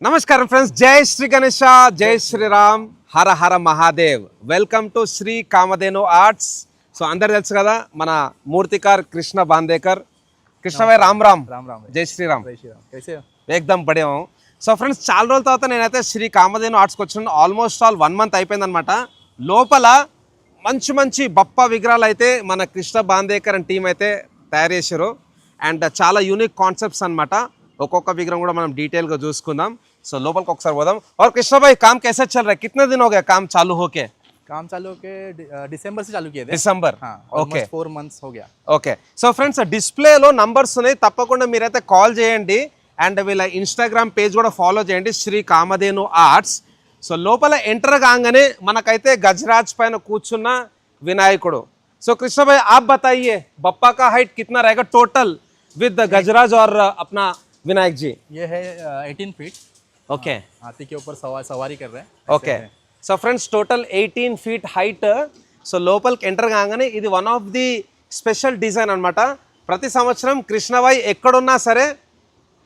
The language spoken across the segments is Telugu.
నమస్కారం ఫ్రెండ్స్, జై శ్రీ గణేష, జై Shriram, Hara Hara Mahadev. Welcome to Shri Kamadhenu arts. So అందరు తెలుసు కదా, మన మూర్తికార్ కృష్ణ బాందేకర్. కృష్ణ భాయ్ రామ్ రామ్. జై శ్రీరామ్. ఏకదమ్ పడేము. సో ఫ్రెండ్స్, చాలా రోజుల తర్వాత నేనైతే శ్రీ కామధేను ఆర్ట్స్కి వచ్చిన ఆల్మోస్ట్ ఆల్ 1 month అయిపోయిందనమాట. లోపల మంచి మంచి బప్పా విగ్రహాలు అయితే మన కృష్ణ బాందేకర్ అండ్ టీం అయితే తయారు చేశారు. అండ్ చాలా యూనిక్ కాన్సెప్ట్స్ అనమాట. ఒక్కొక్క విగ్రహం కూడా మనం డీటెయిల్గా చూసుకుందాం. సో లోపల को ఒకసారి పోదాం. और कृष्णा भाई काम कैसे चल रहा है? कितने दिन हो गए काम चालू होके? दिसंबर से चालू किए थे. दिसंबर. ओके 4 months हो गया. ఓకే. సో ఫ్రెండ్స్, డిస్ప్లేలో నంబర్స్ ఉన్నాయి, తప్పకుండా మీరైతే కాల్ చేయండి. అండ్ వీళ్ళ ఇన్స్టాగ్రామ్ పేజ్ కూడా ఫాలో చేయండి, శ్రీ కామధేను ఆర్ట్స్. సో లోపల ఎంటర్ కాగానే మనకైతే గజరాజ్ పైన కూర్చున్న వినాయకుడు. సో कृष्णा भाई आप बताइए, बप्पा का हाइट कितना रहेगा टोटल विद गजराज और अपना विनायक जी? ये है 18 फीट. ఓకే. हाथी के ऊपर सवारी कर रहे हैं. Okay. So friends, total 18 feet height. So లోపలికి ఎంటర్ కాగానే ఇది one of the special design అనమాట. ప్రతి సంవత్సరం కృష్ణబాయ్ ఎక్కడున్నా సరే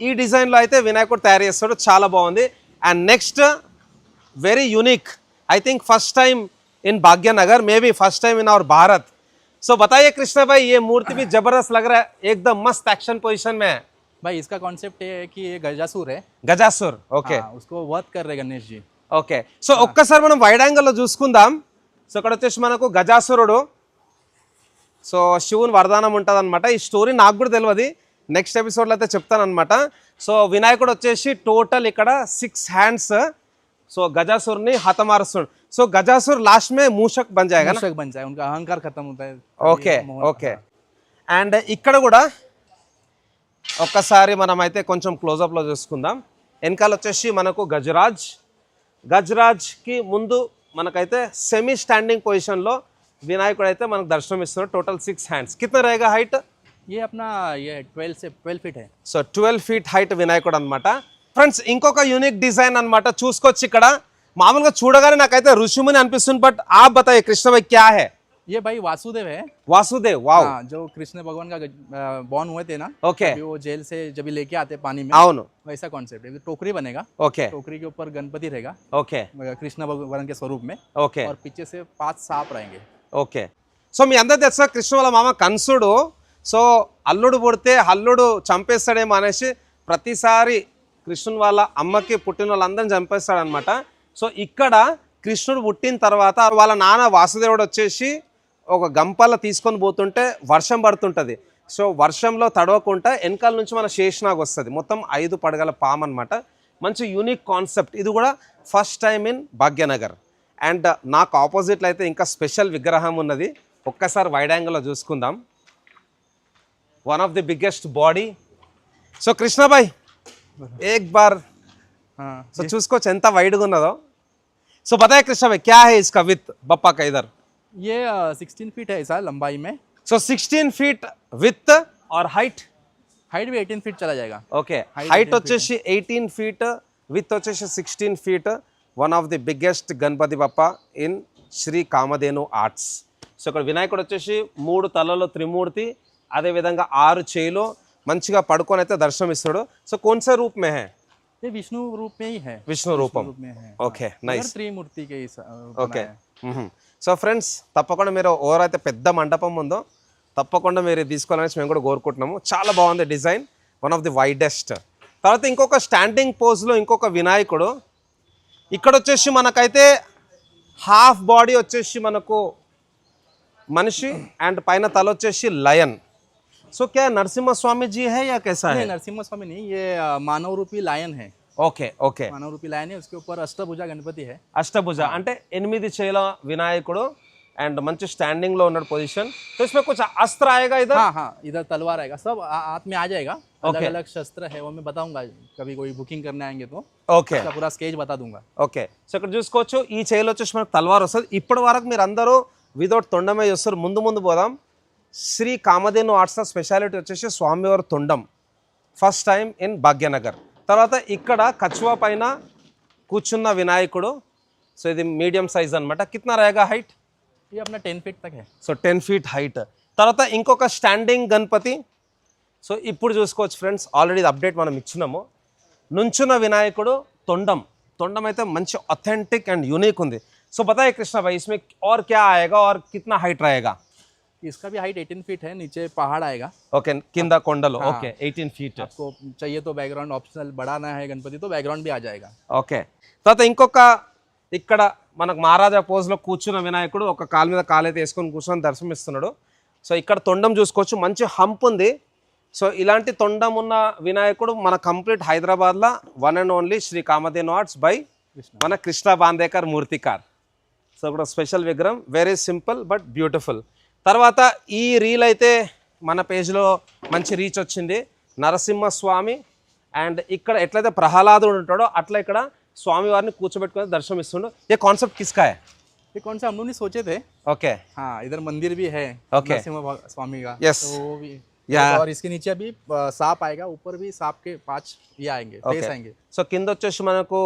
ఈ డిజైన్లో అయితే వినాయకుడు తయారు చేస్తాడు. చాలా బాగుంది. And next very unique, I think first time in Bhagyanagar, may be first time in our Bharat. So बताइए कृष्णा भाई, ये मूर्ति भी जबरदस्त लग रहा है, एकदम मस्त एक्शन पोजीशन में है. भाई इसका कॉन्सेप्ट ये है कि ये गजासुर है. గజాసుర్. ఓకే. उसको वध कर रहे गणेश जी. ఓకే. సో ఒక్కసారి మనం వైడ్ యాంగిల్లో చూసుకుందాం. సో ఇక్కడ వచ్చేసి మనకు గజాసురుడు, సో శివుని వరదానం ఉంటుంది అనమాట. ఈ స్టోరీ నాకు కూడా తెలియదు, నెక్స్ట్ ఎపిసోడ్లో అయితే చెప్తానమాట. సో వినాయకుడు వచ్చేసి టోటల్ ఇక్కడ 6 hands. సో గజాసురుని హతమారుస్తాడు. సో గజాసుర్ లాస్ట్ మే మూషక్ బన్ జాయేగా నా? मूषक बन जाए, उनका अहंकार खत्म होता है. ఓకే. ఓకే. అండ్ ఇక్కడ కూడా ఒక్కసారి మనం అయితే కొంచెం క్లోజప్లో చూసుకుందాం. వెనకాల వచ్చేసి మనకు గజరాజ్కి ముందు మనకైతే సెమీ స్టాండింగ్ పొజిషన్లో వినాయకుడు అయితే మనకు దర్శనం ఇస్తున్నాడు. Total 6 hands. కిतना रहेगा హైట్? ये अपना ये 12 फीट है. సో 12 feet హైట్ వినాయకుడు అనమాట. ఫ్రెండ్స్, ఇంకొక యూనిక్ డిజైన్ అనమాట. చూసుకోవచ్చు, ఇక్కడ మామూలుగా చూడగానే నాకైతే ఋషిముని అనిపిస్తుంది. బట్ आप बताइए कृष्ण भाई, क्या है? ये भाई वासुदेव है. वासुदेव. वाओ. जो कृष्ण भगवान का बॉर्न हुए थे ना. ओके. वो जेल से जब लेके आते पानी में, అవును. वैसा कॉन्सेप्ट है. टोकरी बनेगा. ఓకే. टोकरी के ऊपर गणपति रहेगा ఓకే. कृष्ण भगवान के स्वरूप में. ఓకే. और पीछे से 5 सांप रहेंगे. ఓకే. సో మీ అందరు తెలుసా, కృష్ణ వాళ్ళ మామ కంసుడు సో అల్లుడు పుడితే అల్లుడు చంపేస్తాడేమో అనేసి ప్రతిసారి కృష్ణుని వాళ్ళ అమ్మకి పుట్టిన వాళ్ళందరిని చంపేస్తాడనమాట. సో ఇక్కడ కృష్ణుడు పుట్టిన తర్వాత వాళ్ళ నాన్న వాసుదేవుడు వచ్చేసి ఒక గంపల తీసుకొని పోతుంటే వర్షం పడుతుంటుంది. సో వర్షంలో తడవకుండా వెనకాల నుంచి మన శేషనాగ్ వస్తుంది. మొత్తం 5 పడగల పాము అనమాట. మంచి యూనిక్ కాన్సెప్ట్. ఇది కూడా first time in Bhagyanagar. And నాకు ఆపోజిట్లో అయితే ఇంకా స్పెషల్ విగ్రహం ఉన్నది. ఒక్కసారి వైడ్ యాంగిల్లో చూసుకుందాం. One of the biggest body. So Krishnabhai ఏక్ బార్. సో చూసుకోవచ్చు ఎంత వైడ్గా ఉన్నదో. సో बताइए कृष्णा भाई, क्या है इसका विथ बप्पा का इधर? ये 16 फीट है ऐसा लंबाई में. సో 16 feet విత్ और हाइट? हाइट भी 18 फीट चला जाएगा. ఓకే. హైట్ వచ్చేసి 18 feet, విత్ వచ్చేసి 16 feet. One of the biggest Ganpati Bappa in Shri Kamadhenu arts. So ఇక్కడ వినాయకుడు వచ్చేసి 3 తలలో త్రిమూర్తి, అదేవిధంగా 6 చేయిలో మంచిగా పడుకొని అయితే దర్శనం ఇస్తాడు. సో కోన్సే రూప్ మే హై? ये विष्णु रूप में ही है. విష్ణు రూపం. में है. ఓకే. నైస్. त्रिमूर्ति के ఓకే. సో ఫ్రెండ్స్, తప్పకుండా మీరు ఎవరైతే పెద్ద మండపం ఉందో తప్పకుండా మీరు తీసుకోవాలనేసి మేము కూడా కోరుకుంటున్నాము. చాలా బాగుంది design, one of the widest. తర్వాత ఇంకొక స్టాండింగ్ పోజ్లో ఇంకొక వినాయకుడు. ఇక్కడ వచ్చేసి మనకైతే హాఫ్ బాడీ వచ్చేసి మనకు మనిషి అండ్ పైన తల వచ్చేసి లయన్. సో క్యా నరసింహ స్వామి జీ హై యా कैसा है? नरसिम्हा स्वामी नहीं, ये मानव रूपी लायन है. ఓకే. ఓకే. मानव रूपी लायन है, उसके ऊपर अष्टभुजा गणपति है. అష్టభుజ అంటే 8 చేల వినాయకుడు అండ్ మంచి స్టాండింగ్ లో ఉన్నాడు పొజిషన్. तो इसमें कुछ अस्त्र आएगा इधर? हाँ हाँ, इधर तलवार आएगा, सब हाथ में आ जाएगा. अलग अलग शस्त्र है, वो मैं बताऊंगा कभी कोई बुकिंग करने आएंगे तो. ఓకే. उसका पूरा स्केच बता दूंगा. ఓకే. సో ఇక్కడ చూసుకోవచ్చు, ఈ చేయిలో వచ్చేసి మనకు తల్వార్ వస్తుంది. ఇప్పటి వరకు మీరు అందరూ వితౌట్ తొండమే చూస్తారు. ముందు పోదాం. శ్రీ కామధేను ఆర్ట్స్ స్పెషాలిటీ వచ్చేసి స్వామివారి తొండం, ఫస్ట్ టైం ఇన్ భాగ్యనగర్. తర్వాత ఇక్కడ కచ్వా పైన కూర్చున్న వినాయకుడు. సో ఇది మీడియం సైజ్ అనమాట. కిतना रहेगा హైట్? ये अपना 10 फीट तक है. So 10 feet height. తర్వాత ఇంకొక స్టాండింగ్ గణపతి. సో ఇప్పుడు చూసుకోవచ్చు ఫ్రెండ్స్, ఆల్రెడీ అప్డేట్ మనం ఇచ్చినాము. నుంచున్న వినాయకుడు తొండం తొండం అయితే మంచి ऑथेंटिक एंड यूनिक ఉంది సో बताइए कृष्णा भाई इसमें और क्या आएगा और कितना हाइट रहेगा इसका भी हाइट 18 फीट है, नीचे पहाड़ आएगा। ఓకే కింద కొండలు ఓకే 18 ఫీట్ आपको चाहिए तो बैकग्राउंड ऑप्शनल बढ़ाना है गणपति तो बैकग्राउंड भी आ जाएगा। ఓకే తర్వాత ఇంకొక ఇక్కడ మనకు మహారాజా పోజ్లో కూర్చున్న వినాయకుడు ఒక కాలు మీద కాలైతే వేసుకొని కూర్చొని దర్శనమిస్తున్నాడు సో ఇక్కడ తొండం చూసుకోవచ్చు మంచి హంప్ ఉంది సో ఇలాంటి తొండం ఉన్న వినాయకుడు మన కంప్లీట్ హైదరాబాద్లో one and only Shri Kamadhenu arts by మన కృష్ణ బాందేకర్ మూర్తికార్ సో కూడా స్పెషల్ విగ్రహం వెరీ సింపుల్ బట్ బ్యూటిఫుల్ తర్వాత ఈ రీల్ అయితే మన పేజ్లో మంచి రీచ్ వచ్చింది నరసింహస్వామి అండ్ ఇక్కడ ఎట్లయితే ప్రహ్లాదుడు ఉంటాడో అట్లా ఇక్కడ స్వామివారిని కూర్చోబెట్టుకుని దర్శనం ఇస్తుండు ఏ కాన్సెప్ట్ కిస్కా హై ये कौन सा हम लोग ने सोचे थे। ఓకే हाँ इधर मंदिर भी है Okay. नरसिम्हा स्वामी का। Yes. तो वो भी Yeah. और इसके नीचे अभी सांप आएगा, ऊपर भी सांप के 5 ये आएंगे फेस ఓకే आएंगे। సో కింద వచ్చేసి మనకు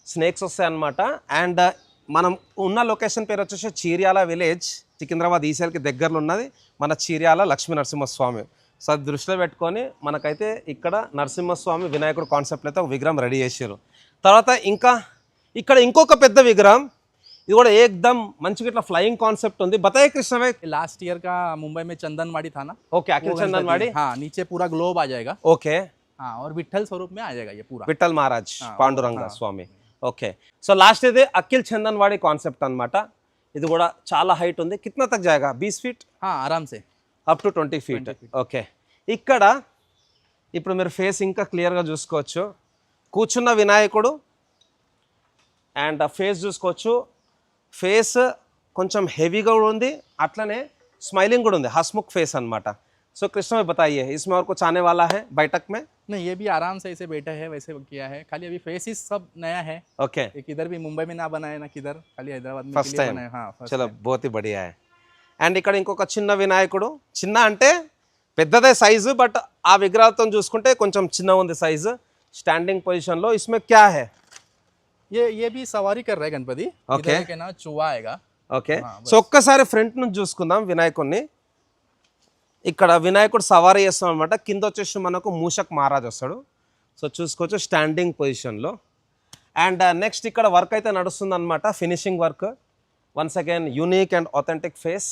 స్నేక్స్ వస్తాయి అన్నమాట అండ్ మనం ఉన్న లొకేషన్ పేరు వచ్చేసి చీర్యాల విలేజ్ సికింద్రాబాద్ ఈసీఎల్కి దగ్గరలో ఉన్నది మన చీర్యాల లక్ష్మీ నరసింహస్వామి సో అది దృష్టిలో పెట్టుకొని మనకైతే ఇక్కడ నరసింహస్వామి వినాయకుడు కాన్సెప్ట్ అయితే ఒక విగ్రహం రెడీ చేసారు తర్వాత ఇంకా ఇక్కడ ఇంకొక పెద్ద విగ్రహం ఇది కూడా ఏకదం మంచిగా ఇట్లా ఫ్లయింగ్ కాన్సెప్ట్ ఉంది బతాయే కృష్ణ భాయ్ लास्ट ईयर का मुंबई में चंदनवाड़ी था ना, ఓకే అఖిల్ वो చందన్వాడి गणपति, हाँ नीचे पूरा ग्लोब आ जाएगा। ఓకే हाँ और विठल स्वरूप में आ जाएगा ये पूरा। విఠల్ మహారాజ్ పాండురంగ స్వామి ఓకే సో లాస్ట్ ఇది అఖిల్ చందన్వాడి కాన్సెప్ట్ అన్నమాట ఇది కూడా చాలా హైట్ ఉంది కిतना तक जाएगा 20 ఫీట్ हाँ आराम से అప్ టు 20 ఫీట్ ఓకే ఇక్కడ ఇప్పుడు మీరు ఫేస్ ఇంకా క్లియర్గా చూసుకోవచ్చు కూర్చున్న వినాయకుడు అండ్ ఫేస్ చూసుకోవచ్చు ఫేస్ కొంచెం హెవీగా కూడా ఉంది అట్లనే స్మైలింగ్ కూడా ఉంది హస్ముఖ్ ఫేస్ అన్నమాట సో कृष्ण भाई बताइए इसमें और कुछ आने वाला है बैठक में नहीं ये भी आराम से ऐसे बैठा है वैसे किया है, खाली अभी फेसिस सब नया है। ओके एक इधर भी मुंबई में ना बनाया ना किधर, खाली हैदराबाद में First के लिए time. बनाया। हाँ first చలో time. బోత్ బడియా అండ్ ఇక్కడ ఇంకొక చిన్న వినాయకుడు చిన్న అంటే పెద్దదే సైజు బట్ ఆ విగ్రహంతో చూసుకుంటే కొంచెం చిన్న ఉంది సైజు స్టాండింగ్ పొజిషన్లో ఇస్మే క్యా హై ये भी सवारी कर रहा है गणपति। Okay. इधर के ना चुहा आएगा। ఓకే సో ఒక్కసారి ఫ్రంట్ నుంచి చూసుకుందాం వినాయకుడిని ఇక్కడ వినాయకుడు సవారీ చేస్తాం అనమాట కింద వచ్చేసి మనకు మూషక్ మహారాజ్ వస్తాడు సో చూసుకోవచ్చు స్టాండింగ్ పొజిషన్లో అండ్ నెక్స్ట్ ఇక్కడ వర్క్ అయితే నడుస్తుంది అనమాట finishing work once again unique and authentic face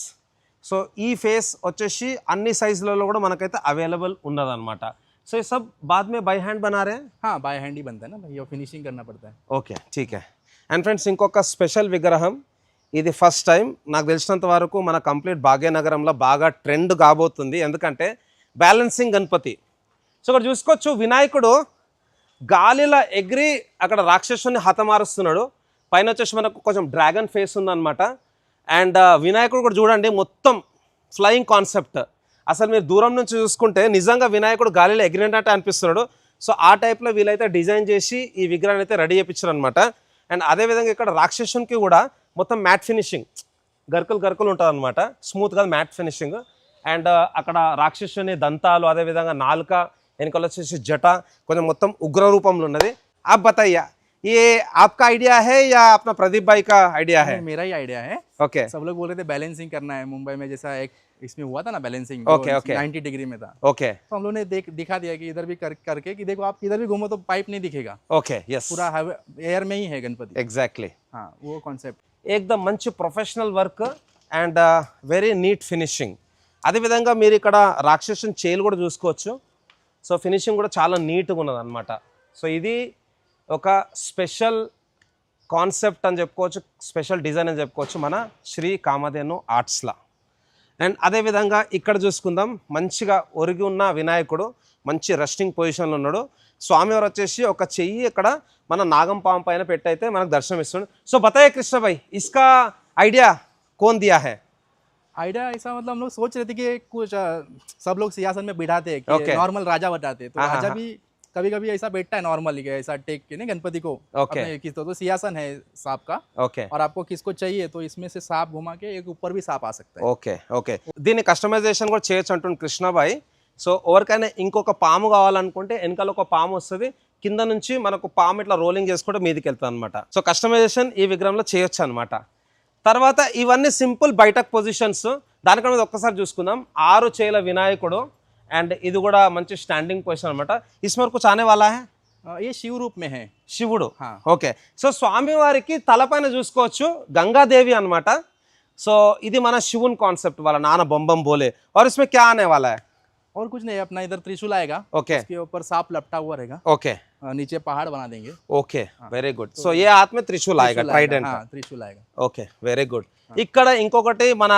so ఈ ఫేస్ వచ్చేసి అన్ని సైజులలో కూడా మనకైతే అవైలబుల్ ఉన్నదన్నమాట సో ये सब बाद में बाय हैंड बना रहे हैं हाँ बाय हैंड ही बनता है ना भैया, फिनिशिंग करना पड़ता है। ఓకే ठीक है అండ్ ఫ్రెండ్స్ ఇంకొక స్పెషల్ విగ్రహం ఇది ఫస్ట్ టైం నాకు తెలిసినంత వరకు మన కంప్లీట్ భాగ్యనగరంలో బాగా ట్రెండ్ కాబోతుంది ఎందుకంటే బ్యాలెన్సింగ్ గణపతి సో ఇక్కడ చూసుకోవచ్చు వినాయకుడు గాలిలో ఎగిరి అక్కడ రాక్షసుని హతమారుస్తున్నాడు పైన వచ్చేసి మనకు కొంచెం డ్రాగన్ ఫేస్ ఉందన్నమాట అండ్ వినాయకుడు కూడా చూడండి మొత్తం ఫ్లయింగ్ కాన్సెప్ట్ అసలు మీరు దూరం నుంచి చూసుకుంటే నిజంగా వినాయకుడు గాలిలో ఎగిరినట్టు అనిపిస్తున్నాడు సో ఆ టైప్లో వీళ్ళైతే డిజైన్ చేసి ఈ విగ్రహాన్ని అయితే రెడీ చేయించారు అనమాట అండ్ అదేవిధంగా ఇక్కడ రాక్షసునికి కూడా మొత్తం మ్యాట్ ఫినిషింగ్ గరుకులు ఉంటుంది అనమాట స్మూత్గా మ్యాట్ ఫినిషింగ్ అండ్ అక్కడ రాక్షసుని దంతాలు అదేవిధంగా నాలుక వెనకాల వచ్చేసి జట కొంచెం మొత్తం ఉగ్ర రూపంలో ఉన్నది आप बताइए ये आपका आइडिया है या अपना प्रदीप भाई का आइडिया है मेरा ही आइडिया है। ओके सब लोग बोल रहे थे बैलेंसिंग करना है मुंबई में, जैसा एक इसमें हुआ था ना बैलेंसिंग, Okay, okay. 90 डिग्री में था। ओके तो हम लोग ने दिखा दिया कि इधर भी करके कि देखो आप किधर भी घूमो तो पाइप नहीं दिखेगा, ओके यस पूरा एयर में ही है गणपति। एग्जैक्टली हाँ वो कॉन्सेप्ट। ఏకదం మంచి professional work and very neat finishing అదేవిధంగా మీరు ఇక్కడ రాక్షసుని చేలు కూడా చూసుకోవచ్చు సో ఫినిషింగ్ కూడా చాలా నీట్గా ఉన్నది అనమాట సో ఇది ఒక స్పెషల్ కాన్సెప్ట్ అని చెప్పుకోవచ్చు స్పెషల్ డిజైన్ అని చెప్పుకోవచ్చు మన శ్రీ కామధేను ఆర్ట్స్లా అండ్ అదేవిధంగా ఇక్కడ చూసుకుందాం మంచిగా ఒరిగి ఉన్న వినాయకుడు మంచి రెస్టింగ్ పొజిషన్లో ఉన్నాడు స్వామివారు వచ్చేసి ఒక చెయ్యి ఇక్కడ మన నాగం పాము పైన పెట్టయితే మనకు దర్శనం ఇస్తుంది సో बताइए कृष्ण भाई इसका आइडिया कौन दिया है आइडिया ऐसा मतलब हम लोग सोच रहे थे कि कुछ सब लोग सियासन में बिठाते हैं Okay. कि नॉर्मल राजा बताते हैं, तो हाँ, राजा हाँ, भी कभी कभी ऐसा बैठता है नॉर्मली ऐसा टेक के ना गणपति को Okay. अपने किस तो सियासन है सांप का, ఓకే और आपको किसको चाहिए तो इसमें से सांप घुमा के एक ऊपर भी सांप आ सकता है। ఓకే ఓకే దీన్ని కస్టమైజేషన్ కూడా చేయొచ్చు అంటుంది కృష్ణబాయ్ సో ఎవరికైనా ఇంకొక పాము కావాలనుకుంటే వెనకాల ఒక పాము వస్తుంది కింద నుంచి మనకు పాము ఇట్లా రోలింగ్ చేసుకుంటే మీదకి వెళ్తుంది అనమాట సో కస్టమైజేషన్ ఈ విగ్రహంలో చేయొచ్చు అనమాట తర్వాత ఇవన్నీ సింపుల్ బయటక్ పొజిషన్స్ దానికన్నా మీద ఒక్కసారి చూసుకుందాం 6 చేల వినాయకుడు అండ్ ఇది కూడా మంచి స్టాండింగ్ పొజిషన్ అనమాట इसमें और कुछ आने वाला है ये शिव रूप में है। శివుడు. हाँ। ఓకే. సో స్వామివారికి తలపైన చూసుకోవచ్చు గంగాదేవి అన్నమాట. సో ఇది మన శివుని కాన్సెప్ట్ వాళ్ళ నాన్న బొంబం బోలే. और इसमें क्या आने वाला है? और कुछ नहीं, अपना इधर त्रिशूल आएगा, ओके उसके ऊपर सांप लपटा हुआ रहेगा, ओके नीचे पहाड़ बना देंगे। Okay very good. సో ఏ हाथ में त्रिशूल आएगा, ट्राइडेंट. हाँ, त्रिशूल आएगा। Okay very good. ఇక్కడ ఇంకొకటి మన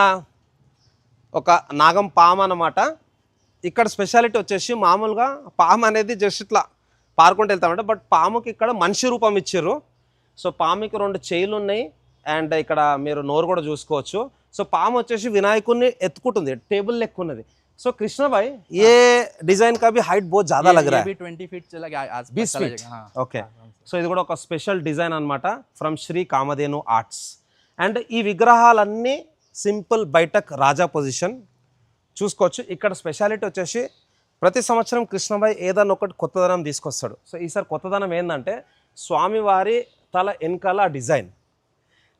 ఒక నాగం పాము అన్నమాట. ఇక్కడ స్పెషాలిటీ వచ్చేసి మామూలుగా పాము అనేది జస్ట్ ఇట్లా పారుకుంటూ వెళ్తామంటే, బట్ పాముకి ఇక్కడ మనిషి రూపం ఇచ్చారు. సో పాముకి 2 చేయిలు ఉన్నాయి అండ్ ఇక్కడ మీరు నోరు కూడా చూసుకోవచ్చు. సో పాము వచ్చేసి వినాయకుడిని ఎత్తుకుంటుంది, టేబుల్ లెక్క ఉన్నది. సో కృష్ణ భాయ్ ఏ డిజైన్ కా भी हाइट बहुत ज्यादा लग रहा है. 20 फीट चला गया, 20 फीट. ఓకే. సో ఇది కూడా ఒక స్పెషల్ డిజైన్ అన్నమాట from Shri Kamadhenu Arts. And ఈ విగ్రహాలన్నీ సింపుల్ బైటక్ రాజా పొజిషన్ చూసుకోవచ్చు. ఇక్కడ స్పెషాలిటీ వచ్చేసి ప్రతి సంవత్సరం కృష్ణబాయ్ ఏదన్నా ఒకటి కొత్తదనం తీసుకొస్తాడు. సో ఈసారి కొత్తదనం ఏంటంటే స్వామివారి తల వెనకాల డిజైన్.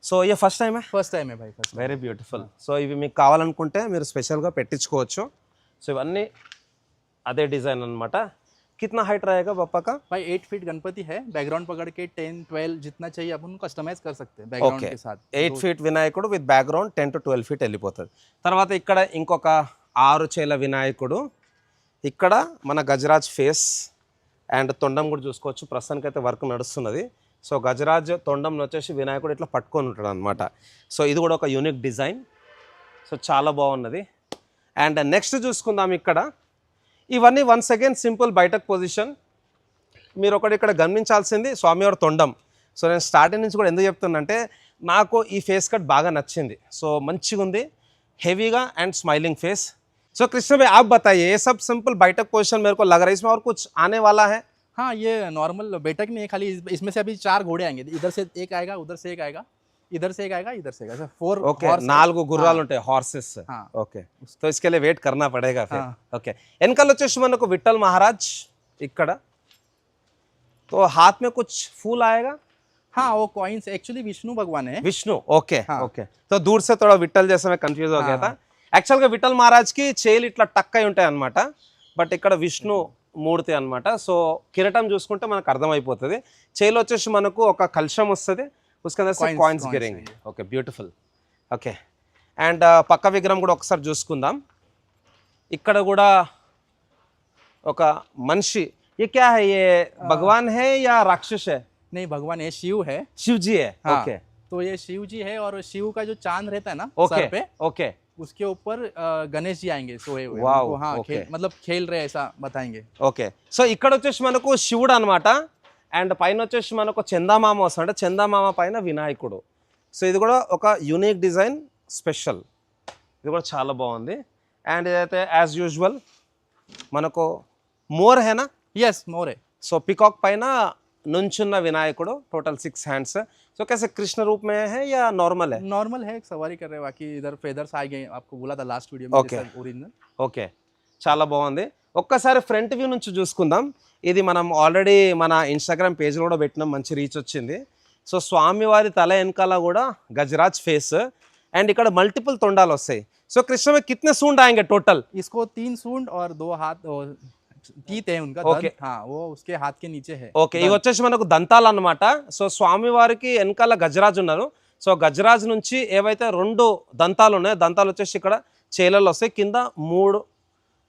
సో ఇది ఫస్ట్ టైమే? फर्स्ट टाइम है भाई, फर्स्ट। Very beautiful. సో ఇవి మీకు కావాలనుకుంటే మీరు స్పెషల్గా పెట్టించుకోవచ్చు. సో ఇవన్నీ అదే డిజైన్ అన్నమాట. कितना हाइट रहेगा पापा का? भाई 8 फीट गणपति है, बैकग्राउंड पकड़ के 10 12 जितना चाहिए अपन कस्टमाइज कर सकते हैं बैकग्राउंड ఓకే. के साथ। 8 ఫీట్ వినాయకుడు విత్ బ్యాక్గ్రౌండ్ 10 to 12 ఫీట్ వెళ్ళిపోతుంది. తర్వాత ఇక్కడ ఇంకొక 6 చేల వినాయకుడు. ఇక్కడ మన గజరాజ్ ఫేస్ అండ్ తొండం కూడా చూసుకోవచ్చు. ప్రస్తుతానికి అయితే వర్క్ నడుస్తున్నది. సో గజరాజ్ తొండం వచ్చేసి వినాయకుడు ఇట్లా పట్టుకొని ఉంటాడు అనమాట. సో ఇది కూడా ఒక యూనిక్ డిజైన్. సో చాలా బాగున్నది. అండ్ నెక్స్ట్ చూసుకుందాం. ఇక్కడ ఇవన్నీ వన్స్ అగైన్ సింపుల్ బయటకు పొజిషన్. మీరు ఒకటి ఇక్కడ గమనించాల్సింది స్వామివారి తొండం. సో నేను స్టార్టింగ్ నుంచి కూడా ఎందుకు చెప్తున్నానంటే నాకు ఈ ఫేస్ కట్ బాగా నచ్చింది. సో మంచిగా ఉంది, హెవీగా అండ్ స్మైలింग फेस. सो कृष्ण भाई आप बताइए, ये सब सिंपल बैठक पोजीशन मेरे को लग रहा है, इसमें और कुछ आने वाला है? हाँ, ये नॉर्मल बैठक में खाली इसमें से अभी 4 घोड़े आएंगे, इधर से एक आएगा, उधर से एक आएगा, इधर से एक आएगा, इधर से आएगा, 4 ఓకే. 4 గుర్రాలు ఉంటాయి, హార్సెస్. हाँ। ఓకే. तो इसके लिए वेट करना पड़ेगा फिर. हाँ। ఓకే. వెనకాల వచ్చేసి మనకు విఠల్ మహారాజ్ ఇక్కడ. तो हाथ में कुछ फूल आएगा? हाँ, वो कॉइन्स एक्चुअली विष्णु भगवान है। विष्णु. ఓకే. हाँ। ఓకే. तो दूर से थोड़ा विठल जैसा मैं कंफ्यूज हो गया था. యాక్చువల్గా విఠల్ మహారాజ్కి చేలు ఇట్లా టక్ అయి ఉంటాయి అనమాట. బట్ ఇక్కడ విష్ణు మూర్తి అనమాట. సో కిరీటం చూసుకుంటే మనకు అర్థమైపోతుంది. చేలో వచ్చేసి మనకు ఒక కలశం వస్తుంది, उसके अंदर से కాయిన్స్ గిరింగ్. Okay beautiful. ఓకే. అండ్ పక్క విగ్రహం కూడా ఒకసారి చూసుకుందాం. ఇక్కడ కూడా ఒక మనిషి. ये क्या है? ये भगवान है या राक्षस है? नहीं, भगवान है, शिव है। शिव जी है. हाँ, ओके. तो ये शिव जी है और शिव का जो चांद रहता है ना ओके. सर पे, ओके. उसके ऊपर गणेश जी आएंगे सोए हुए। वाव, उनको, हाँ, ओके. मतलब खेल रहे ऐसा बताएंगे। ఓకే. సో ఇక్కడ వచ్చేసి మనకు శివుడు అనమాట. అండ్ పైన వచ్చేసి మనకు చందామామ వస్తుంటే చందామామ పైన వినాయకుడు. సో ఇది కూడా ఒక యూనిక్ డిజైన్, స్పెషల్. ఇది కూడా చాలా బాగుంది. అండ్ ఇదైతే యాజ్ యూజువల్ మనకు మోర్ హేనా? यस, मोर है। సో పికాక్ పైన నుంచున్న వినాయకుడు. Total 6 hands. సో कैसे कृष्ण रूप में है या नॉर्मल है? नॉर्मल है, सवारी कर रहे हैं। बाकी इधर फेदर्स आ गए, आपको बोला था लास्ट वीडियो में। ओके. ओरिजिनल। ఓకే. చాలా బాగుంది. ఒక్కసారి ఫ్రంట్ వ్యూ నుంచి చూసుకుందాం. ఇది మనం ఆల్రెడీ మన ఇన్స్టాగ్రామ్ పేజ్లో కూడా పెట్టినాం, మంచి రీచ్ వచ్చింది. సో స్వామివారి తల వెనకాల కూడా గజరాజ్ ఫేస్ అండ్ ఇక్కడ మల్టిపుల్ తొండాలు వస్తాయి. సో కృష్ణ में कितने सूंड आएंगे टोटल? इसको 3 सूंड और 2 हाथ और टीथ है उनका। ओके. दंत, हाँ, वो उसके हाथ के नीचे है। ఓకే. ఇవి వచ్చేసి మనకు దంతాలు అన్నమాట. సో స్వామివారికి వెనకాల గజరాజు ఉన్నారు. సో గజరాజు నుంచి ఏవైతే 2 దంతాలు ఉన్నాయో దంతాలు వచ్చేసి ఇక్కడ చేలల్లో వస్తాయి, కింద 3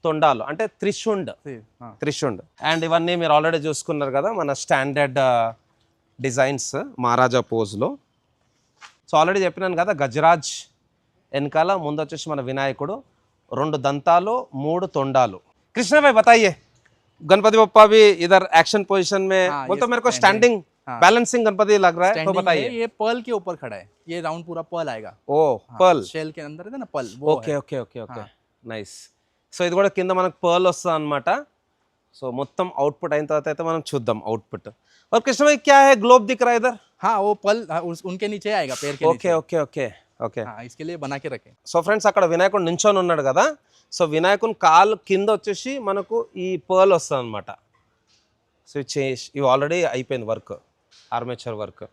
తొండాలు అంటే త్రిశుండ్. हाँ। త్రిశుండ్. అండ్ ఇవన్నీ మీరు ఆల్రెడీ చూసుకున్నారు కదా మన స్టాండర్డ్ డిజైన్స్ మహారాజా పోజ్లో. సో ఆల్రెడీ చెప్పినాను కదా గజరాజ్ వెనకాల, ముందు వచ్చేసి మన వినాయకుడు, 2 దంతాలు 3 తొండాలు. कृष्ण भाई बताइए, गणपति बप्पा भी इधर एक्शन पोजीशन में. हाँ, बोल तो ये मेरे को standing. स्टैंडिंग बैलेंसिंग गणपति लग रहा है, तो Standing बताइए. है, ये पर्ल के ऊपर खड़ा है। ये राउंड पूरा पर्ल आएगा। ओ पर्ल. शेल के अंदर है ना पर्ल, वो ఓకే है। ఓకే ఓకే ఓకే हाँ। నైస్. సో ఇది కూడా కింద మనకు పర్ల్ వస్తుంది అనమాట. సో మొత్తం అవుట్పుట్ అయిన తర్వాత అయితే మనం చూద్దాం అవుట్పుట్. और कृष्ण भाई क्या है, ग्लोब दिख रहा है इधर? हाँ, वो पर्ल उनके नीचे आएगा, पैर के ఓకే नीचे। Okay okay okay. हाँ, इसके लिए बना के रखे। సో ఫ్రెండ్స్ అక్కడ వినాయకుడు నించొని ఉన్నాడు కదా. సో వినాయకుని కాలు కింద వచ్చేసి మనకు ఈ పర్ల్ వస్తుంది అనమాట. సో ఇవి ఆల్రెడీ అయిపోయింది వర్క్, ఆర్మేచర్ వర్క్.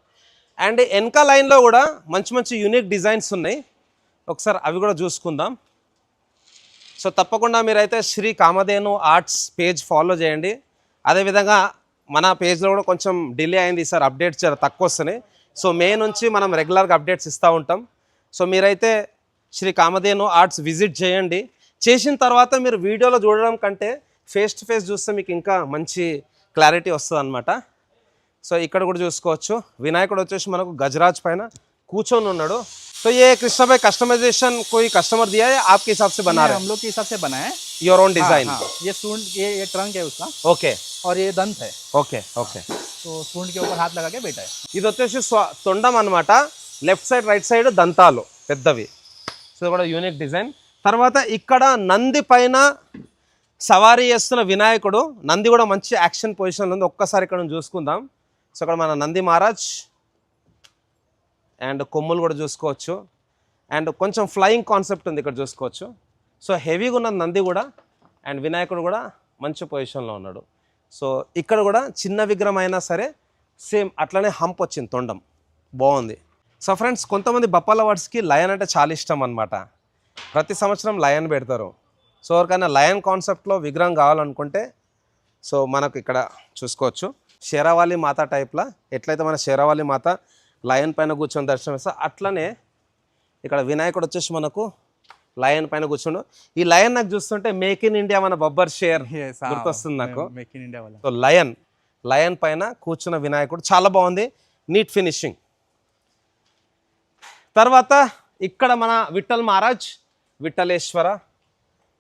అండ్ వెనక లైన్లో కూడా మంచి మంచి యూనిక్ డిజైన్స్ ఉన్నాయి. ఒకసారి అవి కూడా చూసుకుందాం. సో తప్పకుండా మీరైతే Shri Kamadhenu Arts page follow చేయండి. అదేవిధంగా మన పేజ్లో కూడా కొంచెం డిలే అయింది సార్, అప్డేట్స్ చాలా తక్కువ వస్తున్నాయి. సో మే నుంచి మనం రెగ్యులర్గా అప్డేట్స్ ఇస్తూ ఉంటాం. సో మీరైతే శ్రీ కామధేను ఆర్ట్స్ విజిట్ చేయండి. చేసిన తర్వాత మీరు వీడియోలో చూడడం కంటే ఫేస్ టు ఫేస్ చూస్తే మీకు ఇంకా మంచి క్లారిటీ వస్తుంది అనమాట. సో ఇక్కడ కూడా చూసుకోవచ్చు, వినాయకుడు వచ్చేసి మనకు గజరాజ్ పైన కూర్చొని ఉన్నాడు. तो ये कृष्णा भाई कस्टमाइजेशन कोई कस्टमर दिया है आपके हिसाब से बना रहे हैं? हम लोग के हिसाब से बना है, योर ओन डिजाइन? ये सूंड, ये ट्रंक है उसका, ओके और ये दंत है। ओके ओके, तो सूंड के ऊपर हाथ लगा के बैठा है। ఇది వచ్చేసి తొండం అన్నమాట. లెఫ్ట్ సైడ్ రైట్ సైడ్ దంతాలు పెద్దవి. సో కూడా యూనిక్ డిజైన్. తర్వాత ఇక్కడ నంది పైన సవారీ చేస్తున్న వినాయకుడు, నంది కూడా మంచి యాక్షన్ పొజిషన్లో ఉంది. ఒక్కసారి ఇక్కడ నుంచి చూసుకుందాం. సో ఇక్కడ మన నంది మహారాజ్ అండ్ కొమ్ములు కూడా చూసుకోవచ్చు. అండ్ కొంచెం ఫ్లయింగ్ కాన్సెప్ట్ ఉంది ఇక్కడ చూసుకోవచ్చు. సో హెవీగా ఉన్న నంది కూడా అండ్ వినాయకుడు కూడా మంచి పొజిషన్లో ఉన్నాడు. సో ఇక్కడ కూడా చిన్న విగ్రహం అయినా సరే సేమ్ అట్లనే హంప్ వచ్చింది, తొండం బాగుంది. సో ఫ్రెండ్స్, కొంతమంది బప్పల వర్డ్స్కి లయన్ అంటే చాలా ఇష్టం అనమాట. ప్రతి సంవత్సరం లయన్ పెడతారు. సో ఎవరికైనా లయన్ కాన్సెప్ట్లో విగ్రహం కావాలనుకుంటే సో మనకు ఇక్కడ చూసుకోవచ్చు. షేరావాలి మాత టైప్లా ఎట్లయితే మన షేరావాలి మాత లయన్ పైన కూర్చొని దర్శనం ఇస్తా, అట్లనే ఇక్కడ వినాయకుడు వచ్చేసి మనకు లయన్ పైన కూర్చుండు. ఈ లయన్ నాకు చూస్తుంటే మేక్ ఇన్ ఇండియా మన బబ్బర్ షేర్ గుర్తొస్తుంది నాకు. मेक इन इंडिया वाला। సో లయన్ పైన కూర్చున్న వినాయకుడు చాలా బాగుంది, నీట్ ఫినిషింగ్. తర్వాత ఇక్కడ మన విఠల్ మహారాజ్, విఠలేశ్వర,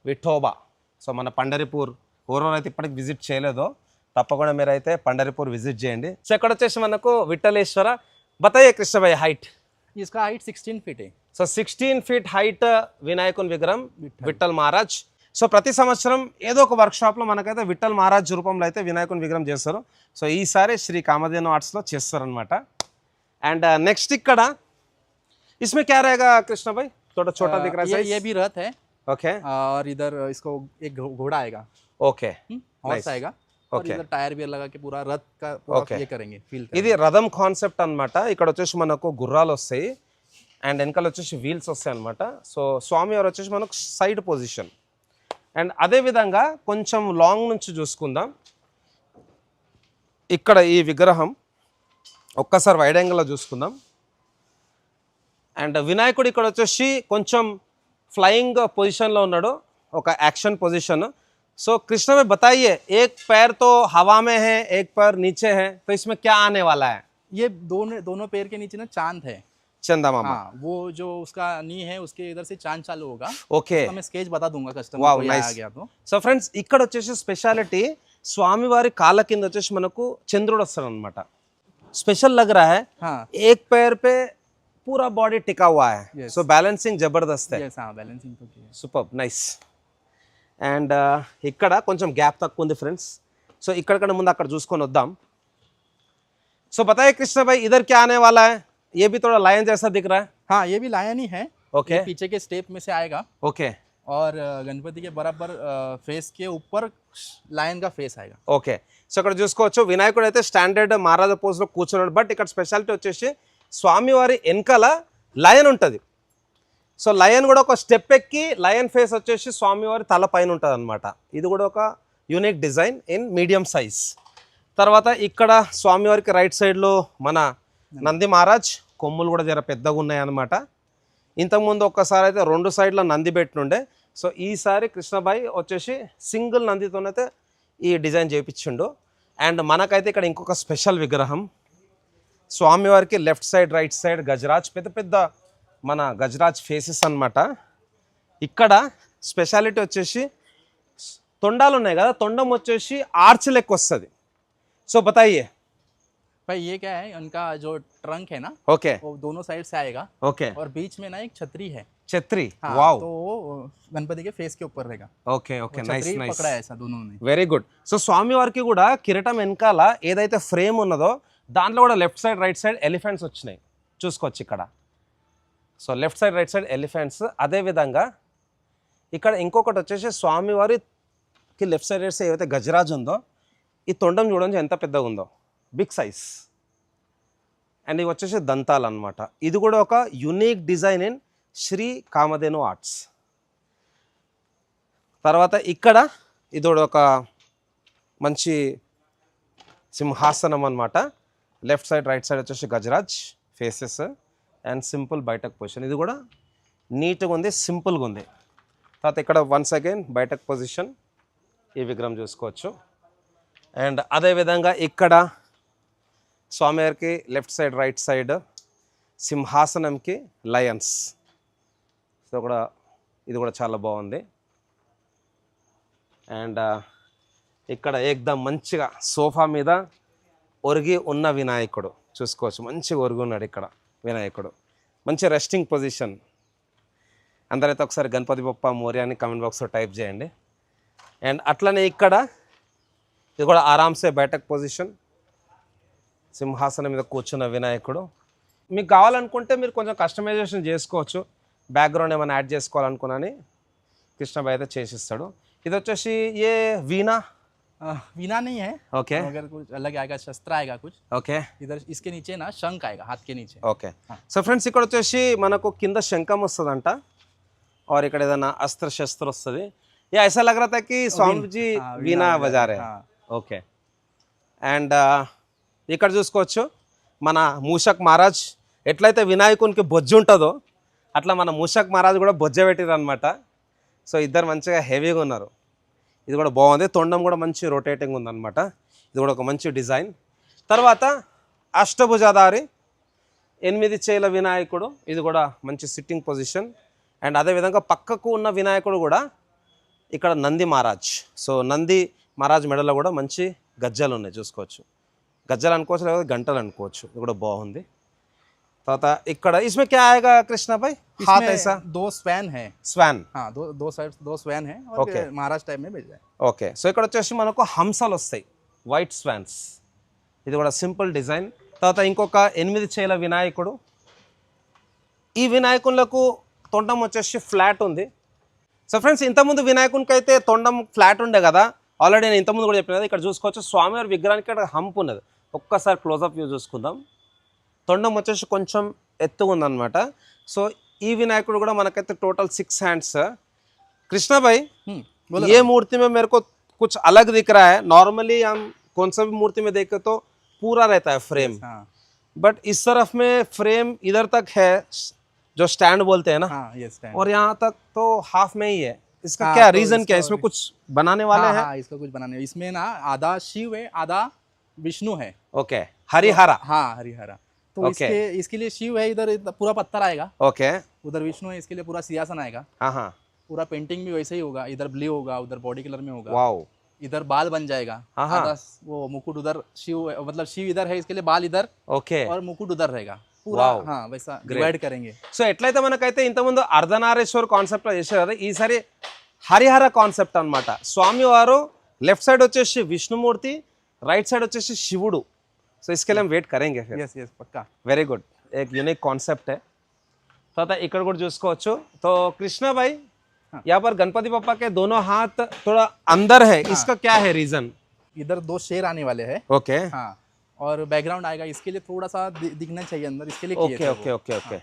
విఠోబా. సో మన పండరిపూర్ ఎవరైతే ఇప్పటికి విజిట్ చేయలేదో తప్పకుండా మీరైతే పండరిపూర్ విజిట్ చేయండి. సో ఇక్కడ వచ్చేసి మనకు విఠలేశ్వర. बताइए कृष्ण भाई हाइट? इसका हाइट 16 फीट है। సో 16 ఫీట్ హైట్ వినాయకుని విగ్రహం విఠల్ మహారాజ్. సో ప్రతి సంవత్సరం ఏదో ఒక వర్క్షాప్లో మనకైతే విఠల్ మహారాజ్ రూపంలో అయితే వినాయకుని విగ్రహం చేస్తారు. సో ఈసారి శ్రీ కామధేను ఆర్ట్స్లో చేస్తారనమాట. అండ్ నెక్స్ట్ ఇక్కడ इसमें क्या रहेगा कृष्णा भाई? थोड़ा छोटा दिख रहा है ये भी रथ है। ओके, और इधर इसको एक घोड़ा आएगा, ओके, हॉर्स आएगा, और Okay. इधर टायर भी लगा के पूरा रथ का पूरा Okay. ये करेंगे, फील ఇది రథం కాన్సెప్ట్ అనమాట. ఇక్కడ వచ్చేసి మనకు గుర్రాలు వస్తాయి అండ్ వెనకాల వచ్చేసి వీల్స్ వస్తాయి అనమాట. సో స్వామి వారు వచ్చేసి మనకు సైడ్ పొజిషన్. అండ్ అదేవిధంగా కొంచెం లాంగ్ నుంచి చూసుకుందాం. ఇక్కడ ఈ విగ్రహం ఒక్కసారి వైడ్ యాంగిల్లో చూసుకుందాం. అండ్ వినాయకుడు ఇక్కడ వచ్చేసి కొంచెం ఫ్లయింగ్ పొజిషన్లో ఉన్నాడు, ఒక యాక్షన్ పొజిషన్. सो कृष्ण में बताइए, एक पैर तो हवा में है, एक पैर नीचे है, तो इसमें क्या आने वाला है? ये दोनों पैर के नीचे ना चांद है, चंदा मामा. हाँ, वो जो उसका नी है उसके इधर से चांद चालू होगा. ఓకే, तो मैं स्केच बता दूंगा कस्टमर Wow, को, ये nice. आ गया तो. సో ఫ్రెండ్స్ ఇక్కడ వచ్చేసి స్పెషాలిటీ స్వామివారి కాళ్ళ కింద వచ్చేసి మనకు చంద్రుడు వస్తాడు అనమాట. స్పెషల్ లగ్ రहा है. हाँ, एक पैर पे पूरा बॉडी टिका हुआ है. Yes. సో బ్యాలెన్సింగ్ జబర్దస్త్ है. यस, हाँ, बैलेंसिंग तो की है. Super, nice. అండ్ ఇక్కడ కొంచెం గ్యాప్ తక్కువ ఉంది ఫ్రెండ్స్. సో ఇక్కడ ముందు అక్కడ చూసుకొని వద్దాం. సో बताइए कृष्ण भाई, इधर क्या आने वाला है? ये भी थोड़ा लायन जैसा दिख रहा है. हाँ, ये भी लायन ही है. ओके, ये पीछे के स्टेप में से आएगा, ओके, और गणपति के बराबर फेस के ऊपर लायन का फेस आएगा. ఓకే. సో ఇక్కడ చూసుకోవచ్చు వినాయకుడు అయితే స్టాండర్డ్ మహారాజా పోజ్లో కూర్చున్నాడు. బట్ ఇక్కడ స్పెషాలిటీ వచ్చేసి స్వామివారి వెనకాల లయన్ ఉంటుంది. సో లయన్ కూడా ఒక స్టెప్ ఎక్కి లయన్ ఫేస్ వచ్చేసి స్వామివారి తల పైన ఉంటుంది అనమాట. ఇది కూడా ఒక unique design in medium size. తర్వాత ఇక్కడ స్వామివారికి రైట్ సైడ్లో మన నంది మహారాజ్ కొమ్ములు కూడా జర పెద్దగా ఉన్నాయి అనమాట. ఇంతకుముందు ఒక్కసారి అయితే 2 సైడ్ల నంది పెట్టినుండే. సో ఈసారి కృష్ణబాయి వచ్చేసి సింగిల్ నందితోనైతే ఈ డిజైన్ చేయించిండు. అండ్ మనకైతే ఇక్కడ ఇంకొక స్పెషల్ విగ్రహం స్వామివారికి left side right side Gajraj, పెద్ద పెద్ద మన గజరాజ్ ఫేసెస్ అనమాట. ఇక్కడ స్పెషాలిటీ వచ్చేసి తొండాలు ఉన్నాయి కదా, తొండం వచ్చేసి ఆర్చ్ లెక్క వస్తుంది. సో बताइए भाई ये क्या है, उनका जो ट्रंक है ना, ఓకే, वो दोनों साइड से आएगा, ఓకే, और बीच में ना एक छतरी है. ఛత్రి. हाँ, వావ్, तो वो गणपति के फेस के ऊपर रहेगा. ఓకే, ఓకే, वो నైస్ छतरी నైస్, पकड़ा है ऐसा दोनों ने. Very good. సో స్వామివారికి కూడా కిరీటం వెనకాల ఏదైతే ఫ్రేమ్ ఉన్నదో దాంట్లో కూడా left side right side elephants వచ్చినాయి చూసుకోవచ్చు ఇక్కడ. So left side right side elephants. అదేవిధంగా ఇక్కడ ఇంకొకటి వచ్చేసి స్వామివారికి లెఫ్ట్ సైడ్ రైట్ సైడ్ ఏదైతే గజరాజ్ ఉందో ఈ తొండం చూడండి ఎంత పెద్దగా ఉందో, బిగ్ సైజ్. అండ్ ఇవి వచ్చేసి దంతాలు అనమాట. ఇది కూడా ఒక unique design in Shri Kamadhenu Arts. తర్వాత ఇక్కడ ఇది కూడా ఒక మంచి సింహాసనం అనమాట. లెఫ్ట్ సైడ్ రైట్ సైడ్ వచ్చేసి గజరాజ్ ఫేసెస్ అండ్ సింపుల్ బయటకు పొజిషన్. ఇది కూడా నీట్గా ఉంది, సింపుల్గా ఉంది. తర్వాత ఇక్కడ వన్స్ అగైన్ బయటకు పొజిషన్ ఈ విగ్రహం చూసుకోవచ్చు. అండ్ అదేవిధంగా ఇక్కడ స్వామివారికి లెఫ్ట్ సైడ్ రైట్ సైడ్ సింహాసనంకి లయన్స్. సో కూడా ఇది కూడా చాలా బాగుంది. అండ్ ఇక్కడ ఏకదం మంచిగా సోఫా మీద ఒరిగి ఉన్న వినాయకుడు చూసుకోవచ్చు. మంచిగా ఒరిగి ఉన్నాడు ఇక్కడ వినాయకుడు. మంచి రెస్టింగ్ పొజిషన్. అందరైతే ఒకసారి గణపతి బప్ప మోర్య అని కమెంట్ బాక్స్లో టైప్ చేయండి. అండ్ అట్లనే ఇక్కడ ఇది కూడా ఆరామ్సే బయటకు పొజిషన్, సింహాసనం మీద కూర్చున్న వినాయకుడు. మీకు కావాలనుకుంటే మీరు కొంచెం కస్టమైజేషన్ చేసుకోవచ్చు. బ్యాక్గ్రౌండ్ ఏమైనా యాడ్ చేసుకోవాలనుకున్నాని కృష్ణబాయ్ అయితే చేసిస్తాడు. ఇది వచ్చేసి ఏ వీణా वीणा नहीं है, ఓకే अगर कुछ अलग आएगा, शस्त्र आएगा कुछ ఓకే इधर इसके नीचे ना शंख आएगा हाथ के नीचे. ఓకే. సో ఫ్రెండ్స్ ఇక్కడ వచ్చేసి మనకు కింద శంఖం వస్తుందంట, और ఇక్కడ ఏదైనా అస్త్ర శస్త్ర వస్తుంది. యా ऐसा लग रहा था कि स्वामी जी వీణా बजा रहे हैं. ఓకే. అండ్ ఇక్కడ చూసుకోవచ్చు మన మూషక్ మహారాజ్ ఎట్లయితే వినాయకునికి బొజ్జు ఉంటుందో అట్లా మన మూషక్ మహారాజ్ కూడా బొజ్జ పెట్టిరు అనమాట. సో ఇద్దరు మంచిగా హెవీగా ఉన్నారు. ఇది కూడా బాగుంది. తొండం కూడా మంచి రొటేటింగ్ ఉందన్నమాట. ఇది కూడా ఒక మంచి డిజైన్. తర్వాత అష్టభుజాధారి 8 చేల వినాయకుడు. ఇది కూడా మంచి సిట్టింగ్ పొజిషన్. అండ్ అదేవిధంగా పక్కకు ఉన్న వినాయకుడు కూడా ఇక్కడ నంది మహారాజ్. సో నంది మహారాజ్ మెడలో కూడా మంచి గజ్జలు ఉన్నాయి చూసుకోవచ్చు. గజ్జలు అనుకోవచ్చు లేకపోతే గంటలు అనుకోవచ్చు. ఇది కూడా బాగుంది. తర్వాత ఇక్కడ इसमें क्या आएगा कृष्णा भाई? हाथ ऐसा दो स्वैन है. స్వాన్. हाँ, दो साइड दो स्वैन है और Okay. महाराष्ट्र टाइप में भेज है. ఓకే. సో ఇక్కడ వచ్చేసి మనకు హంసలు వస్తాయి, వైట్ స్వాన్స్. ఇది కూడా సింపుల్ డిజైన్. తర్వాత ఇంకొక 8 చేల వినాయకుడు. ఈ వినాయకులకు తొండం వచ్చేసి ఫ్లాట్ ఉంది. సో ఫ్రెండ్స్ ఇంతకుముందు వినాయకునికి అయితే తొండం ఫ్లాట్ ఉండే కదా, ఆల్రెడీ నేను ఇంతకుముందు కూడా చెప్పిన కదా. ఇక్కడ చూసుకోవచ్చు స్వామివారి విగ్రహానికి ఇక్కడ హంప్ ఉన్నది. ఒక్కసారి క్లోజప్ వ్యూ చూసుకుందాం. తొండం వచ్చేసి కొంచెం ఎత్తుగా ఉందన్నమాట. సో ఈ వినాయకుడు కూడా మనకైతే టోటల్ 6 హ్యాండ్స్. कृष्णा भाई ये मूर्ति में मेरे को कुछ अलग दिख रहा है. नॉर्मली हम कौन सा भी मूर्ति में देखे तो पूरा रहता है फ्रेम, हाँ बट इस तरफ में फ्रेम इधर तक है जो स्टैंड बोलते हैं ना, हाँ ये स्टैंड. और यहाँ तक तो हाफ में ही है. इसका हाँ, क्या तो रीजन क्या है? इसमें कुछ बनाने वाले हाँ, हैं? हाँ इसका कुछ बनाने. इसमें ना आधा शिव है आधा विष्णु है. ओके. हरिहरा. हाँ हरिहरा. तो Okay. इसके लिए शिव है, इधर पूरा पत्थर आएगा. ओके. उधर विष्णु है, इसके लिए पूरा सिंहासन आएगा. हाँ हाँ. पूरा पेंटिंग भी वैसे ही होगा. इधर ब्लू होगा, उधर बॉडी कलर में होगा. वाओ. इधर बाल बन जाएगा. हाँ, हाँ. आधा वो मुकुट उधर शिव, मतलब शिव इधर है, इसके लिए बाल इधर ओके. और मुकुट उधर रहेगा. पूरा Wow. हाँ वैसा डिवाइड करेंगे. సో ఎట్లయితే మనకైతే ఇంతకుముందు అర్ధనారేశ్వర్ కాన్సెప్ట్లో చేశారు కదా, ఈసారి హరిహర కాన్సెప్ట్ అనమాట. స్వామివారు లెఫ్ట్ సైడ్ వచ్చేసి విష్ణుమూర్తి, రైట్ సైడ్ వచ్చేసి శివుడు. సో इसके लिए हम वेट करेंगे फिर. यस यस पक्का. Very good. एक यूनिक कॉन्सेप्ट है. తర్వాత ఇక్కడ కూడా చూసుకోవచ్చు. तो कृष्णा भाई यहाँ पर गणपति बप्पा के दोनों हाथ थोड़ा अंदर है, इसका क्या है रीजन? इधर 2 शेर आने वाले हैं. ओके हाँ, और बैकग्राउंड आएगा, इसके लिए थोड़ा सा दिखना चाहिए अंदर, इसके लिए किए ओके थे ओके ओके ओके.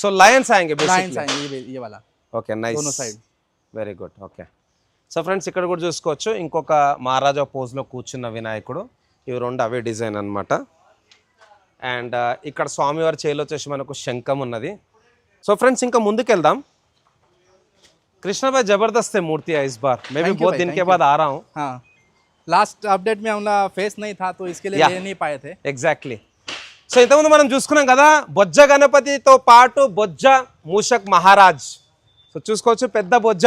सो लायंस आएंगे वो. Lines basically. आएंगे ये वाला ఓకే నైస్. दोनों side. Very good. Okay. So friends ఇక్కడ కూడా చూసుకోవచ్చు ఇంకొక మహారాజా పోజ్లో కూర్చున్న వినాయకుడు. ఇవి రెండు అవే డిజైన్ అనమాట. అండ్ ఇక్కడ స్వామివారి చేతిలో వచ్చేసి మనకు శంఖం ఉన్నది. సో ఫ్రెండ్స్ ఇంకా ముందుకెళ్దాం. कृष्णा भाई जबरदस्त है मूर्ति है इस बार. मैं भी Thank you बहुत भाई, दिन thank के you. बाद आ रहा हूँ. हाँ, लास्ट अपडेट में हमारा फेस नहीं था तो इसके लिए Yeah. ले नहीं पाए थे. ఎగ్జాక్ట్లీ. సో ఇంతకుముందు మనం చూసుకున్నాం కదా బొజ్జ గణపతితో పాటు బొజ్జ మూషక్ మహారాజ్. సో చూసుకోవచ్చు పెద్ద బొజ్జ.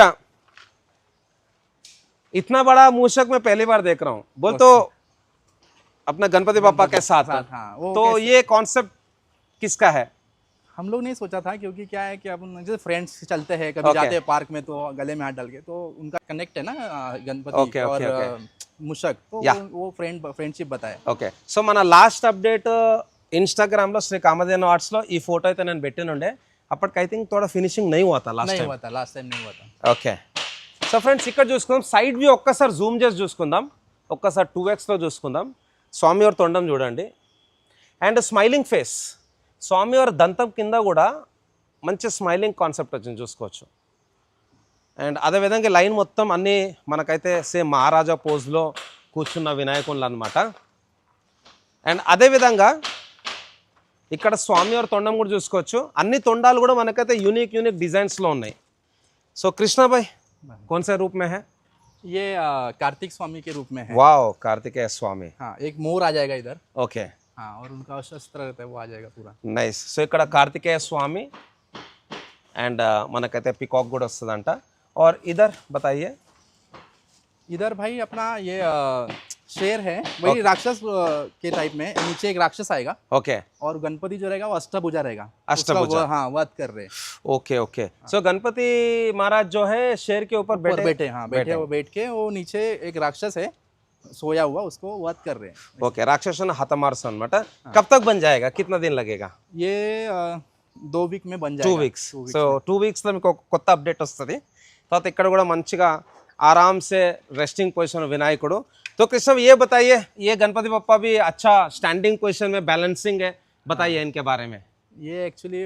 इतना बड़ा मूषक मैं पहली बार देख रहा हूँ. बोल तो अपना गणपति बापा के साथ. हाँ, वो तो ये कॉन्सेप्ट किसका है? हम लोग नहीं सोचा था, क्योंकि क्या है कि अपन जैसे फ्रेंड्स चलते हैं कभी Okay. जाते हैं पार्क में तो गले में हाथ डाल के, तो उनका कनेक्ट है ना गणपति Okay, और okay, okay. मूषक, तो Yeah. वो फ्रेंडशिप बताए. ఓకే. సో మన లాస్ట్ అప్డేట్ ఇన్స్టాగ్రామ్లో శ్రీ కామధేను ఆర్ట్స్లో ఈ ఫోటో అయితే నేను పెట్టినుండే. అప్పటికి ఐ థింక్ थोड़ा फिनिशिंग नहीं हुआ था लास्ट नहीं टाइम. हुआ था, लास्ट टाइम नहीं हुआ था. ఓకే. సో ఫ్రెండ్స్ ఇక్కడ చూసుకుందాం. సైడ్ వ్యూ ఒక్కసారి జూమ్ చేసి చూసుకుందాం. ఒక్కసారి 2xలో చూసుకుందాం. స్వామివారి తొండం చూడండి అండ్ స్మైలింగ్ ఫేస్. స్వామివారి దంతం కింద కూడా మంచి స్మైలింగ్ కాన్సెప్ట్ వచ్చింది చూసుకోవచ్చు. అండ్ అదేవిధంగా లైన్ మొత్తం అన్నీ మనకైతే సేమ్ మహారాజా పోజ్లో కూర్చున్న వినాయకుళ్ళు అనమాట. అండ్ అదేవిధంగా ఇక్కడ స్వామివారి తొండం కూడా చూసుకోవచ్చు. అన్ని తొండాలు కూడా మనకైతే యూనిక్ డిజైన్స్లో ఉన్నాయి. సో కృష్ణ భాయ్ कौन से रूप में है? ये कार्तिक स्वामी के रूप में है. वाओ, कार्तिकेय स्वामी. हाँ, एक मोर आ जाएगा इधर. ओके. हाँ, और उनका शस्त्र रहता है वो आ जाएगा पूरा. నైస్. సో ఇక్కడ కార్తికేయ స్వామి అండ్ మనకైతే పికాక్ కూడా వస్తుందంట. और इधर बताइए. इधर भाई अपना ये शेर है, वही राक्षस के टाइप में. नीचे एक राक्षस आएगा. ओके. और गणपति जो रहेगा वो अष्टभुजा रहेगा. अष्टभुजा. हाँ, वध कर रहे. Okay okay. सो गणपति महाराज जो है शेर के ऊपर बैठे. हाँ, बैठ के वो नीचे एक राक्षस है सोया हुआ, उसको वध कर रहे हैं. ओके. राक्षसन हतमार्स अनమాట. कब तक बन जाएगा? कितना दिन लगेगा? ये 2 వీక్ में बन जाएगा. 2 వీక్స్. సో 2 వీక్స్ లో మీకు కొత్త అప్డేట్ వస్తుంది. తర్వాత ఇక్కడ కూడా మంచిగా आराम से रेस्टिंग पोजीशन विनायकुడు. तो कृष्ण ये बताइए, ये गणपति बप्पा भी अच्छा स्टैंडिंग पोजीशन में बैलेंसिंग है, बताइए इनके बारे में. ये एक्चुअली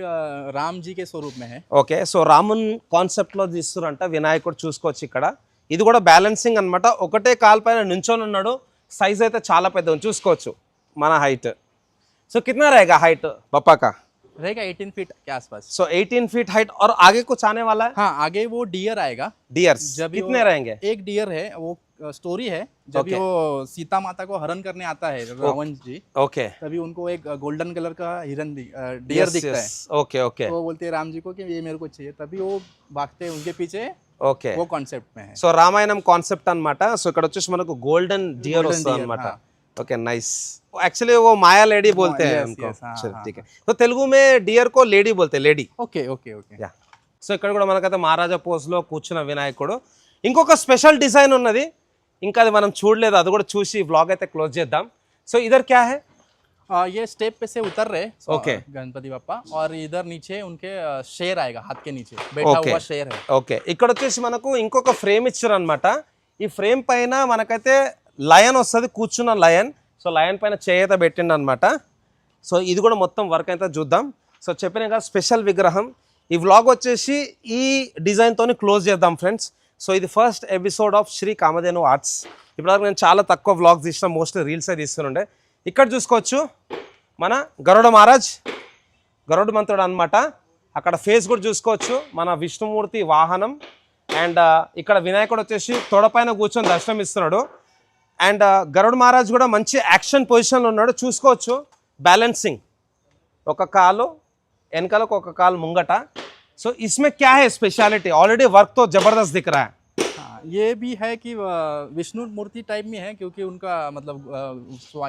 राम जी के स्वरूप में है. ఓకే. సో రామన్ కాన్సెప్ట్లో తీస్తురంట వినాయకుడు. చూసుకోవచ్చు ఇక్కడ ఇది కూడా బ్యాలెన్సింగ్ అనమాట. ఒకటే కాలు పైన నించొని ఉన్నాడు. సైజ్ అయితే చాలా పెద్ద ఉంది, చూసుకోవచ్చు మన హైట్. సో कितना रहेगा हाइट बप्पा का? रहेगा 18 फीट के आसपास. सो 18 फीट हाइट. और आगे कुछ आने वाला है? हाँ, आगे वो डियर आएगा. डियर्स कितने रहेंगे? एक डियर है, वो स्टोरी है जब वो सीता माता को हरण करने आता है रावण जी. ओके. तभी उनको एक गोल्डन कलर का हिरन डियर दिखता है. Okay okay. तो वो बोलते हैं राम जी को कि ये मेरे को चाहिए, तभी वो भागते हैं उनके पीछे. ఓకే. वो कॉन्सेप्ट में है. సో రామాయణం కాన్సెప్ట్ అన్నమాట. సో ఇక్కడ వచ్చేసి మనకు గోల్డెన్ డియర్ వస్తుంది అన్నమాట. Okay nice. एक्चुअली वो माया लेडी बोलते हैं उनको. चलो ठीक है. तो तेलुगु में डियर को लेडी बोलते हैं, lady. Okay okay okay. Yeah. So ఇక్కడ కూడా మనకైతే మహారాజా పోస్లో కూర్చున్న వినాయకుడు. ఇంకొక స్పెషల్ డిజైన్ ఉన్నది, ఇంకా అది మనం చూడలేదు, అది కూడా చూసి వ్లాగ్ అయితే క్లోజ్ చేద్దాం. సో ఇదర్ క్యా హై? ये स्टेप पे से उतर रहे. ओके. गणपति बप्पा. और इधर नीचे उनके शेर आएगा, हाथ के नीचे बैठा हुआ शेर है. ఓకే. ఇక్కడ వచ్చేసి మనకు ఇంకొక ఫ్రేమ్ ఇచ్చారు అనమాట. ఈ ఫ్రేమ్ పైన మనకైతే లయన్ వస్తుంది, కూర్చున్న లయన్. సో లయన్ పైన చేత పెట్టిండు అనమాట. సో ఇది కూడా మొత్తం వర్క్ అయితే చూద్దాం. సో చెప్పిన కదా స్పెషల్ విగ్రహం. ఈ వ్లాగ్ వచ్చేసి ఈ డిజైన్తో క్లోజ్ చేద్దాం ఫ్రెండ్స్. సో ఇది first episode of Shri Kamadhenu Arts. ఇప్పటివరకు నేను చాలా తక్కువ వ్లాగ్స్ తీసిన, మోస్ట్లీ రీల్స్ అయితే తీస్తుండే. ఇక్కడ చూసుకోవచ్చు మన గరుడ మహారాజ్, గరుడ మంత్రుడు అనమాట. అక్కడ ఫేస్ కూడా చూసుకోవచ్చు, మన విష్ణుమూర్తి వాహనం. అండ్ ఇక్కడ వినాయకుడు వచ్చేసి తొడపైన కూర్చొని దర్శనం ఇస్తున్నాడు. అండ్ గరుడ మహారాజ్ కూడా మంచి యాక్షన్ పొజిషన్లో ఉన్నాడు, చూసుకోవచ్చు. బ్యాలెన్సింగ్, ఒక కాలు వెనకాలకు ఒక కాలు ముంగట. సో इसमें क्या है स्पेशलिटी? ऑलरेडी वर्क तो जबरदस्त दिख रहा है. हाँ, ये भी है कि विष्णु मूर्ति टाइप में है, क्योंकि उनका मतलब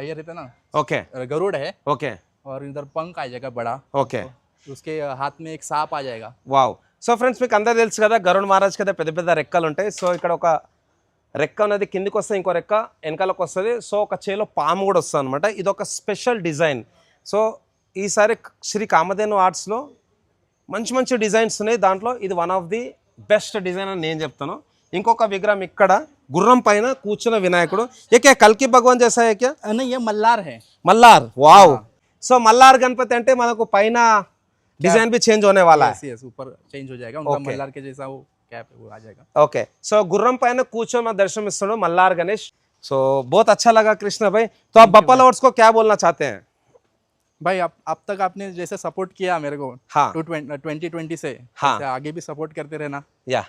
ये रहता है ना. ओके गरुड़ है. ओके. और इधर पंख आ जाएगा बड़ा. ఓకే. उसके हाथ में एक सांप आ जाएगा. వావ్. సో ఫ్రెండ్స్ మీకు అందరూ తెలుసు కదా గరుడ మహారాజ్ కదా పెద్ద పెద్ద రెక్కలు ఉంటాయి. సో ఇక్కడ ఒక రెక్క అనేది కిందికి వస్తే ఇంకో రెక్క వెనకాలకు వస్తుంది. సో ఒక చేలో పాము కూడా వస్తుంది అనమాట. ఇది ఒక స్పెషల్ డిజైన్. సో ఈసారి శ్రీ కామధేను ఆర్ట్స్లో మంచి మంచి డిజైన్స్ ఉన్నాయి. దాంట్లో ఇది one of the best design అని నేను చెప్తాను. ఇంకొక విగ్రహం ఇక్కడ గుర్రం పైన కూర్చున్న వినాయకుడు. ఏ కల్కి భగవాన్ జైసా హై క్యా? नहीं, ये मल्लार है. మల్లార్. వావ్. సో మల్లార్ గణపతి అంటే మనకు పైన डिजाइन भी चेंज होने वाला है. yes, ऊपर चेंज हो जाएगा. उनका मल्लार के जैसा वो कैप वो आ जाएगा. ओके. सो गुर्रम पहने कूचो में दर्शन मिश्रण मल्लार गणेश. सो बहुत अच्छा लगा कृष्ण भाई. तो आप बप्पा लवर्स को क्या बोलना चाहते हैं? भाई अब तक आपने जैसे सपोर्ट किया मेरे को हाँ 2020 से, हाँ आगे भी सपोर्ट करते रहना. या.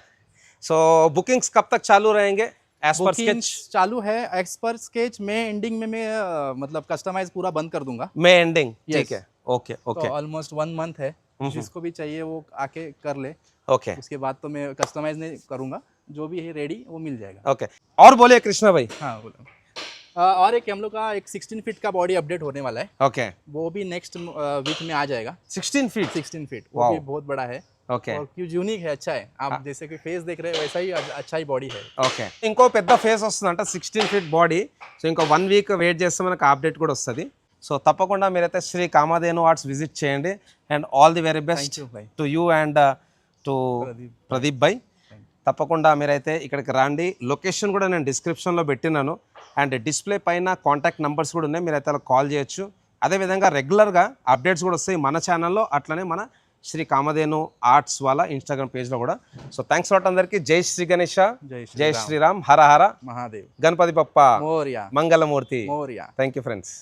सो बुकिंग्स कब तक चालू रहेंगे? एज पर स्केच चालू है. एज पर स्केच में एंडिंग में मैं मतलब कस्टमाइज पूरा बंद कर दूंगा. मैं एंडिंग ठीक है. Okay okay. तो ऑलमोस्ट 1 मंथ है. जिसको भी चाहिए वो आके कर ले. ओके. उसके बाद तो मैं कस्टमाइज नहीं करूंगा, जो भी है रेडी वो मिल जाएगा. ओके. और बोलिए कृष्णा भाई. हाँ बोलो. और एक हम लोग का एक 16 फीट का बॉडी अपडेट होने वाला है. ओके. वो भी नेक्स्ट वीक में आ जाएगा. 16 फीट वो भी बहुत बड़ा है. ఓకే. और क्यों यूनिक है, अच्छा है. आप जैसे कि फेस देख रहे हैं वैसा ही अच्छा ही बॉडी है. ఓకే. ఇంకో పెద్ద ఫేస్ వస్తుందంట, 16 ఫీట్ బాడీ. సో ఇంకో 1 వీక్ వెయిట్ చేస్తే మనకు అప్డేట్ కూడా వస్తుంది. సో తప్పకుండా మీరైతే శ్రీ కామధేను ఆర్ట్స్ విజిట్ చేయండి. And all the very best to you and to Pradeep భాయ్. తప్పకుండా మీరైతే ఇక్కడికి రండి. లొకేషన్ కూడా నేను డిస్క్రిప్షన్లో పెట్టినాను. అండ్ డిస్ప్లే పైన కాంటాక్ట్ నెంబర్స్ కూడా ఉన్నాయి, మీరైతే అలా కాల్ చేయొచ్చు. అదేవిధంగా రెగ్యులర్గా అప్డేట్స్ కూడా వస్తాయి మన ఛానల్లో, అట్లనే మన శ్రీ కామధేను ఆర్ట్స్ వాళ్ళ ఇన్స్టాగ్రామ్ పేజ్లో కూడా. సో థ్యాంక్స్ లాట్ అందరికీ. జై శ్రీ గణేష, జై Shriram, Hara Hara Mahadev, Ganapati Bappa Morya, Mangalmurti. Morya. Thank you friends.